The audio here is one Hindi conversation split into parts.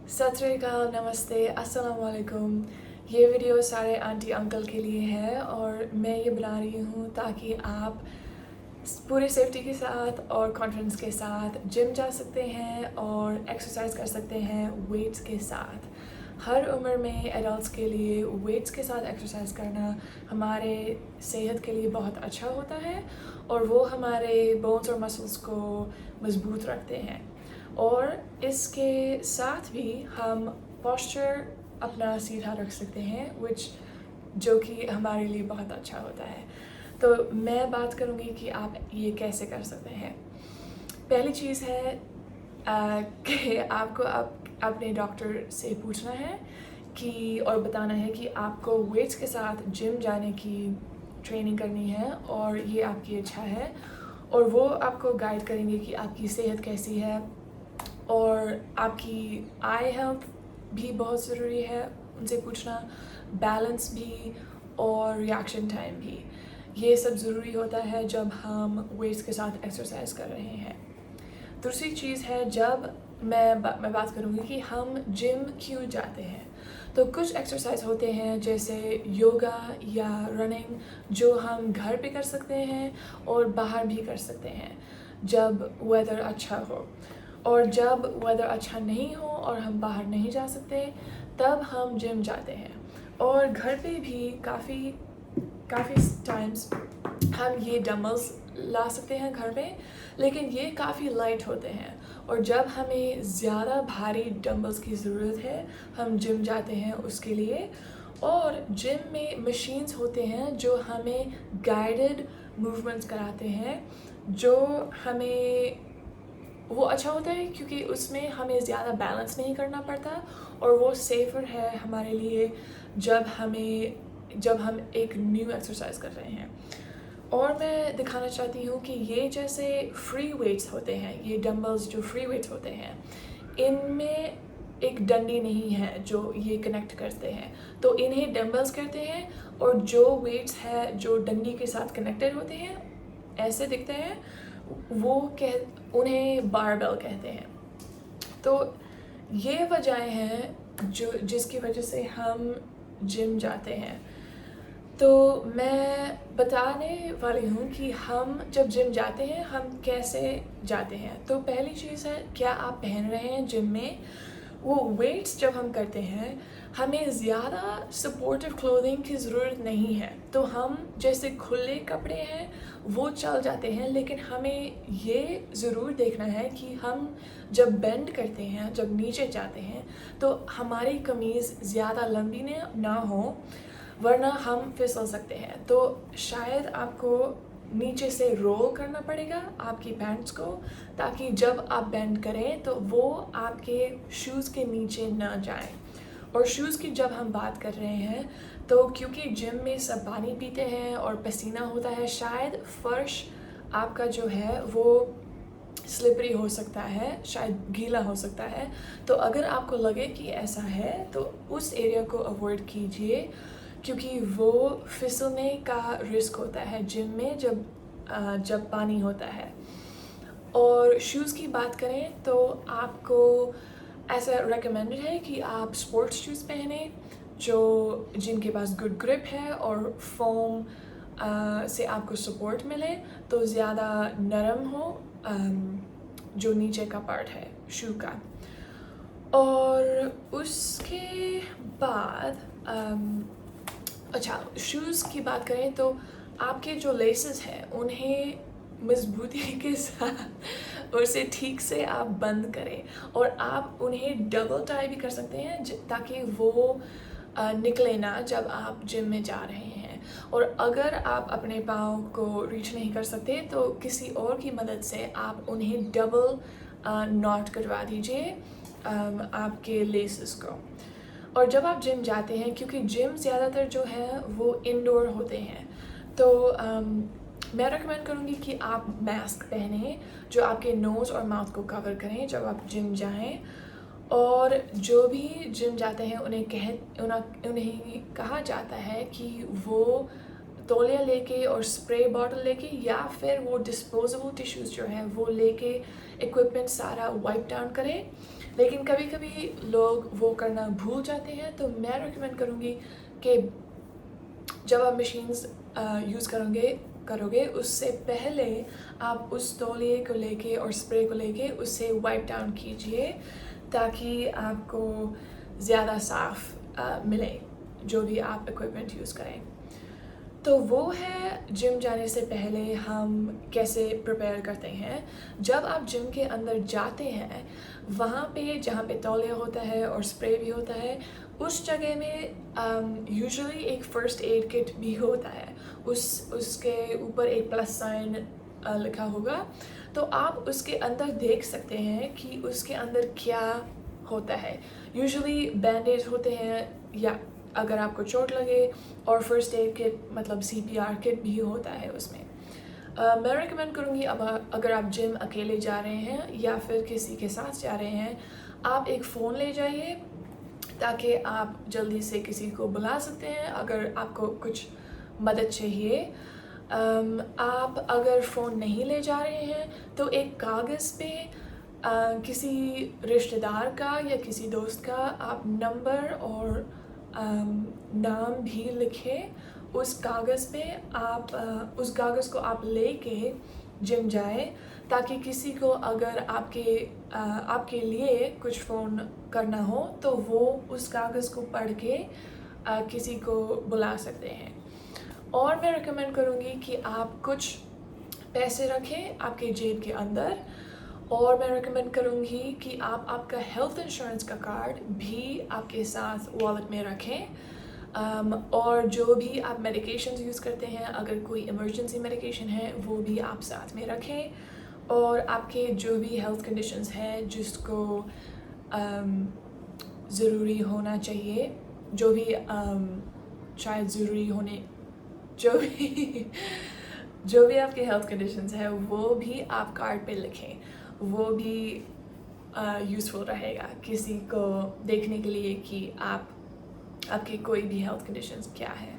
सत श्री अकाल, नमस्ते, अस्सलाम वालेकुम। ये वीडियो सारे आंटी अंकल के लिए है और मैं ये बना रही हूँ ताकि आप पूरी सेफ्टी के साथ और कॉन्फिडेंस के साथ जिम जा सकते हैं और एक्सरसाइज कर सकते हैं वेट्स के साथ। हर उम्र में एडल्ट्स के लिए वेट्स के साथ एक्सरसाइज करना हमारे सेहत के लिए बहुत अच्छा होता है और वो हमारे बोन्स और मसल्स को मजबूत रखते हैं। और इसके साथ भी हम पोस्चर अपना सीधा रख सकते हैं जो कि हमारे लिए बहुत अच्छा होता है। तो मैं बात करूँगी कि आप ये कैसे कर सकते हैं। पहली चीज़ है कि आपको अपने डॉक्टर से पूछना है कि और बताना है कि आपको वेट्स के साथ जिम जाने की ट्रेनिंग करनी है और ये आपकी इच्छा है, और वो आपको गाइड करेंगे कि आपकी सेहत कैसी है और आपकी आई हेल्थ भी बहुत ज़रूरी है उनसे पूछना, बैलेंस भी और रिएक्शन टाइम भी। ये सब ज़रूरी होता है जब हम वेट्स के साथ एक्सरसाइज कर रहे हैं। दूसरी चीज़ है, जब मैं बात करूँगी कि हम जिम क्यों जाते हैं। तो कुछ एक्सरसाइज होते हैं जैसे योगा या रनिंग जो हम घर पे कर सकते हैं और बाहर भी कर सकते हैं जब वेदर अच्छा हो। और जब वेदर अच्छा नहीं हो और हम बाहर नहीं जा सकते तब हम जिम जाते हैं। और घर पे भी काफ़ी टाइम्स हम ये डम्बल्स ला सकते हैं घर में, लेकिन ये काफ़ी लाइट होते हैं और जब हमें ज़्यादा भारी डम्बल्स की ज़रूरत है हम जिम जाते हैं उसके लिए। और जिम में मशीन्स होते हैं जो हमें गाइडेड मूवमेंट्स कराते हैं, जो हमें वो अच्छा होता है क्योंकि उसमें हमें ज़्यादा बैलेंस नहीं करना पड़ता और वो सेफ़र है हमारे लिए जब हम एक न्यू एक्सरसाइज कर रहे हैं। और मैं दिखाना चाहती हूँ कि ये जैसे फ्री वेट्स होते हैं, ये डंबल्स जो फ्री वेट्स होते हैं, इनमें एक डंडी नहीं है जो ये कनेक्ट करते हैं, तो इन्हें डंबल्स कहते हैं। और जो वेट्स है जो डंडी के साथ कनेक्टेड होते हैं ऐसे दिखते हैं, उन्हें बारबेल कहते हैं। तो ये वजह हैं जिसकी वजह से हम जिम जाते हैं। तो मैं बताने वाली हूँ कि हम जब जिम जाते हैं हम कैसे जाते हैं। तो पहली चीज़ है, क्या आप पहन रहे हैं जिम में वो वेट्स। जब हम करते हैं हमें ज़्यादा सपोर्टिव क्लोथिंग की ज़रूरत नहीं है, तो हम जैसे खुले कपड़े हैं वो चल जाते हैं, लेकिन हमें ये ज़रूर देखना है कि हम जब बेंड करते हैं, जब नीचे जाते हैं, तो हमारी कमीज़ ज़्यादा लंबी ना हो, वरना हम फिसल सकते हैं। तो शायद आपको नीचे से रोल करना पड़ेगा आपकी पैंट्स को, ताकि जब आप बेंड करें तो वो आपके शूज़ के नीचे ना जाए। और शूज़ की जब हम बात कर रहे हैं तो क्योंकि जिम में सब पानी पीते हैं और पसीना होता है, शायद फ़र्श आपका जो है वो स्लिपरी हो सकता है, शायद गीला हो सकता है। तो अगर आपको लगे कि ऐसा है तो उस एरिया को अवॉइड कीजिए, क्योंकि वो फिसलने का रिस्क होता है जिम में जब पानी होता है। और शूज़ की बात करें तो आपको ऐसा रेकमेंडेड है कि आप स्पोर्ट्स शूज़ पहने जिनके पास गुड ग्रिप है और फोम से आपको सपोर्ट मिले, तो ज़्यादा नरम हो जो नीचे का पार्ट है शू का। और उसके बाद अच्छा, शूज़ की बात करें तो आपके जो लेसेस हैं उन्हें मजबूती के साथ उसे ठीक से आप बंद करें, और आप उन्हें डबल टाई भी कर सकते हैं ताकि वो निकले ना जब आप जिम में जा रहे हैं। और अगर आप अपने पाँव को रीच नहीं कर सकते तो किसी और की मदद से आप उन्हें डबल नॉट करवा दीजिए आपके लेसेस को। और जब आप जिम जाते हैं, क्योंकि जिम ज़्यादातर जो है वो इंडोर होते हैं, तो मैं रेकमेंड करूँगी कि आप मास्क पहने जो आपके नोज़ और माउथ को कवर करें जब आप जिम जाएं। और जो भी जिम जाते हैं उन्हें कहा जाता है कि वो तौलिया लेके और स्प्रे बॉटल लेके या फिर वो डिस्पोजेबल टिश्यूज़ जो है वो लेके इक्विपमेंट सारा वाइप डाउन करें लेकिन कभी कभी लोग वो करना भूल जाते हैं। तो मैं रिकमेंड करूँगी कि जब आप मशीन्स यूज़ करोगे उससे पहले आप उस तौलिए को लेके और स्प्रे को लेके उससे वाइप डाउन कीजिए, ताकि आपको ज़्यादा साफ मिले जो भी आप इक्विपमेंट यूज़ करें। तो वो है जिम जाने से पहले हम कैसे प्रिपेयर करते हैं। जब आप जिम के अंदर जाते हैं, वहाँ पे जहाँ पे तौलिया होता है और स्प्रे भी होता है, उस जगह में यूजुअली एक फ़र्स्ट एड किट भी होता है। उसके ऊपर एक प्लस साइन लिखा होगा, तो आप उसके अंदर देख सकते हैं कि उसके अंदर क्या होता है। यूजुअली बैंडेज होते हैं, या अगर आपको चोट लगे, और फर्स्ट एड किट मतलब CPR किट भी होता है उसमें। मैं रिकमेंड करूँगी अब अगर आप जिम अकेले जा रहे हैं या फिर किसी के साथ जा रहे हैं, आप एक फ़ोन ले जाइए, ताकि आप जल्दी से किसी को बुला सकते हैं अगर आपको कुछ मदद चाहिए। आप अगर फ़ोन नहीं ले जा रहे हैं तो एक कागज़ पे किसी रिश्तेदार का या किसी दोस्त का आप नंबर और नाम भी लिखें उस कागज़ पे। आप उस कागज़ को आप लेके जिम जाए, ताकि किसी को अगर आपके लिए कुछ फ़ोन करना हो तो वो उस कागज़ को पढ़ के किसी को बुला सकते हैं। और मैं रिकमेंड करूँगी कि आप कुछ पैसे रखें आपके जेब के अंदर, और मैं रिकमेंड करूँगी कि आप आपका हेल्थ इंश्योरेंस का कार्ड भी आपके साथ वॉलेट में रखें। और जो भी आप मेडिकेशंस यूज़ करते हैं, अगर कोई इमरजेंसी मेडिकेशन है वो भी आप साथ में रखें। और आपके जो भी हेल्थ कंडीशंस हैं जिसको ज़रूरी होना चाहिए, जो भी शायद ज़रूरी होने जो भी आपके हेल्थ कंडीशंस हैं वो भी आप कार्ड पे लिखें। वो भी यूज़फुल रहेगा किसी को देखने के लिए कि आपके कोई भी हेल्थ कंडीशंस क्या है।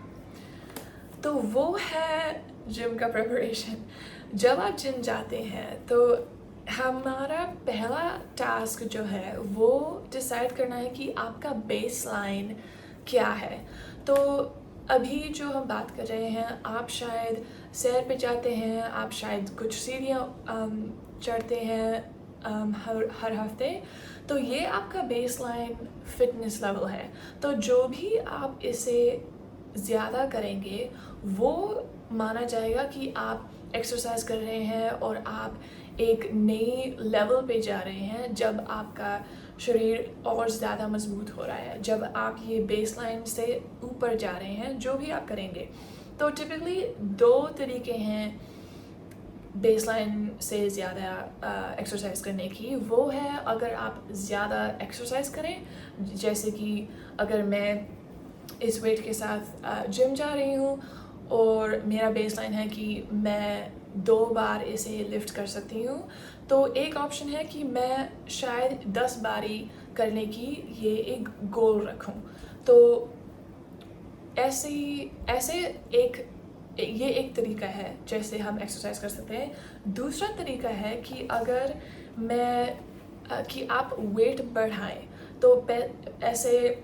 तो वो है जिम का प्रिपरेशन। जब आप जिम जाते हैं तो हमारा पहला टास्क जो है वो डिसाइड करना है कि आपका बेसलाइन क्या है। तो अभी जो हम बात कर रहे हैं, आप शायद सैर पे जाते हैं, आप शायद कुछ सीढ़ियाँ चढ़ते हैं हर हफ्ते, तो ये आपका बेसलाइन फिटनेस लेवल है। तो जो भी आप इसे ज़्यादा करेंगे वो माना जाएगा कि आप एक्सरसाइज कर रहे हैं और आप एक नई लेवल पे जा रहे हैं, जब आपका शरीर और ज़्यादा मजबूत हो रहा है, जब आप ये बेसलाइन से ऊपर जा रहे हैं जो भी आप करेंगे। तो टिपिकली 2 तरीके हैं बेसलाइन से ज़्यादा एक्सरसाइज करने की। वो है अगर आप ज़्यादा एक्सरसाइज करें, जैसे कि अगर मैं इस वेट के साथ जिम जा रही हूँ और मेरा बेसलाइन है कि मैं 2 बार इसे लिफ्ट कर सकती हूँ, तो एक ऑप्शन है कि मैं शायद 10 बारी करने की ये एक गोल रखूँ। तो ऐसे ये एक तरीका है जैसे हम एक्सरसाइज कर सकते हैं। दूसरा तरीका है कि अगर कि आप वेट बढ़ाएं, तो ऐसे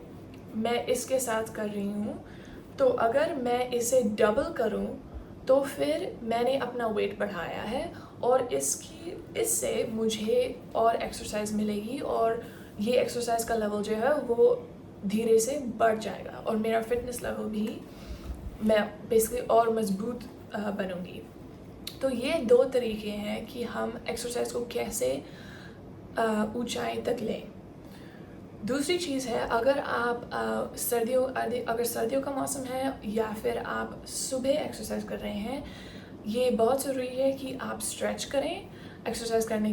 मैं इसके साथ कर रही हूँ, तो अगर मैं इसे डबल करूँ तो फिर मैंने अपना वेट बढ़ाया है, और इससे मुझे और एक्सरसाइज मिलेगी, और ये एक्सरसाइज का लेवल जो है वो धीरे से बढ़ जाएगा, और मेरा फिटनेस लेवल भी मैं बेसिकली और मजबूत बनूंगी। तो ये 2 तरीके हैं कि हम एक्सरसाइज को कैसे ऊंचाई तक लें। दूसरी चीज़ है, अगर आप अगर सर्दियों का मौसम है या फिर आप सुबह एक्सरसाइज कर रहे हैं, ये बहुत ज़रूरी है कि आप स्ट्रेच करें एक्सरसाइज करने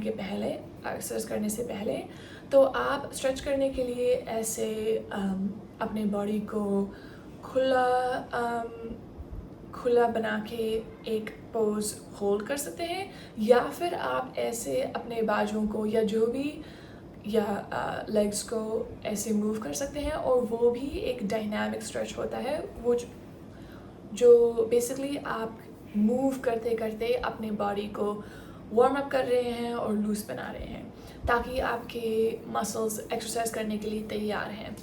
से पहले। तो आप स्ट्रेच करने के लिए ऐसे अपने बॉडी को खुला बना के एक पोज होल्ड कर सकते हैं, या फिर आप ऐसे अपने बाजुओं को या लेग्स को ऐसे मूव कर सकते हैं, और वो भी एक डायनामिक स्ट्रेच होता है, वो जो बेसिकली आप मूव करते करते अपने बॉडी को वार्म अप कर रहे हैं और लूज बना रहे हैं, ताकि आपके मसल्स एक्सरसाइज करने के लिए तैयार हैं।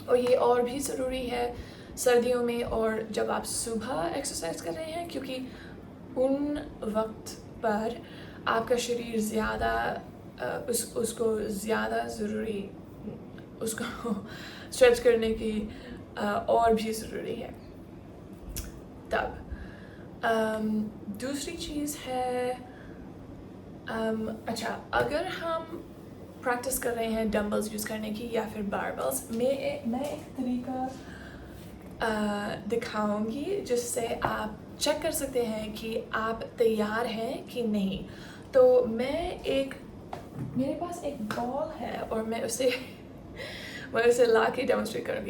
और ये और भी ज़रूरी है सर्दियों में और जब आप सुबह एक्सरसाइज कर रहे हैं, क्योंकि उन वक्त पर आपका शरीर ज़्यादा उसको ज़्यादा ज़रूरी उसको स्ट्रेच करने की और भी ज़रूरी है। तब दूसरी चीज़ है, अच्छा, अगर हम प्रैक्टिस कर रहे हैं डंबल्स यूज़ करने की या फिर बारबल्स, मैं एक तरीका दिखाऊंगी जिससे आप चेक कर सकते हैं कि आप तैयार हैं कि नहीं। तो मेरे पास एक बॉल है और मैं उसे ला के डेमोन्स्ट्रेट करूँगी।